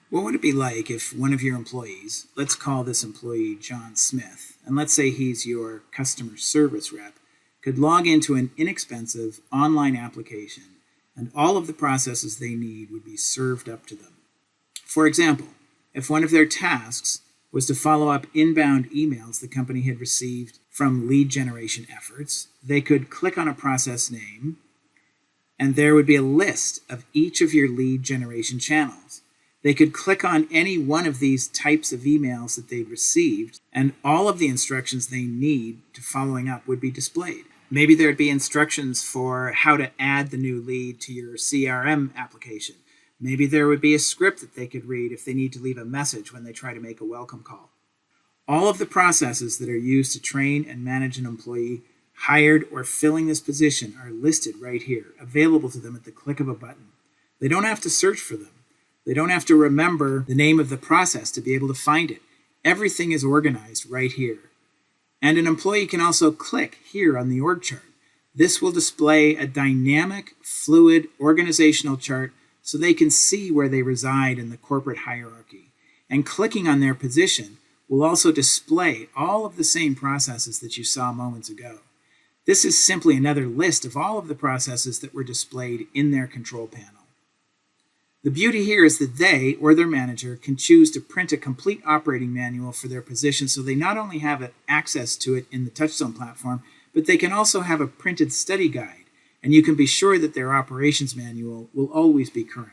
What would it be like if one of your employees, let's call this employee John Smith, and let's say he's your customer service rep, could log into an inexpensive online application and all of the processes they need would be served up to them? For example, if one of their tasks was to follow up inbound emails the company had received from lead generation efforts, they could click on a process name and there would be a list of each of your lead generation channels. They could click on any one of these types of emails that they'd received, and all of the instructions they need to following up would be displayed. Maybe there'd be instructions for how to add the new lead to your CRM application. Maybe there would be a script that they could read if they need to leave a message when they try to make a welcome call. All of the processes that are used to train and manage an employee hired or filling this position are listed right here, available to them at the click of a button. They don't have to search for them. They don't have to remember the name of the process to be able to find it. Everything is organized right here. And an employee can also click here on the org chart. This will display a dynamic, fluid organizational chart so they can see where they reside in the corporate hierarchy. And clicking on their position will also display all of the same processes that you saw moments ago. This is simply another list of all of the processes that were displayed in their control panel. The beauty here is that they, or their manager, can choose to print a complete operating manual for their position so they not only have access to it in the TouchStone platform, but they can also have a printed study guide, and you can be sure that their operations manual will always be current.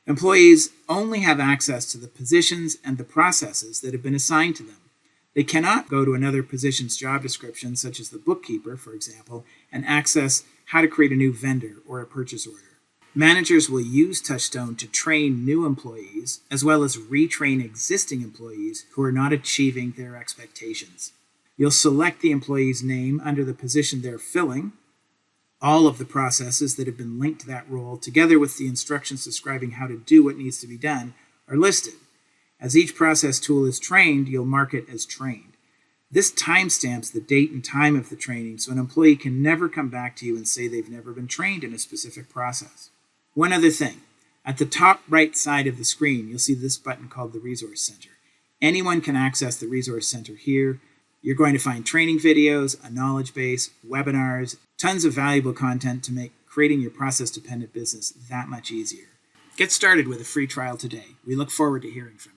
Employees only have access to the positions and the processes that have been assigned to them. They cannot go to another position's job description, such as the bookkeeper, for example, and access how to create a new vendor or a purchase order. Managers will use TouchStone to train new employees, as well as retrain existing employees who are not achieving their expectations. You'll select the employee's name under the position they're filling. All of the processes that have been linked to that role, together with the instructions describing how to do what needs to be done, are listed. As each process tool is trained, you'll mark it as trained. This timestamps the date and time of the training, so an employee can never come back to you and say they've never been trained in a specific process. One other thing, at the top right side of the screen, you'll see this button called the Resource Center. Anyone can access the Resource Center here. You're going to find training videos, a knowledge base, webinars, tons of valuable content to make creating your process-dependent business that much easier. Get started with a free trial today. We look forward to hearing from you.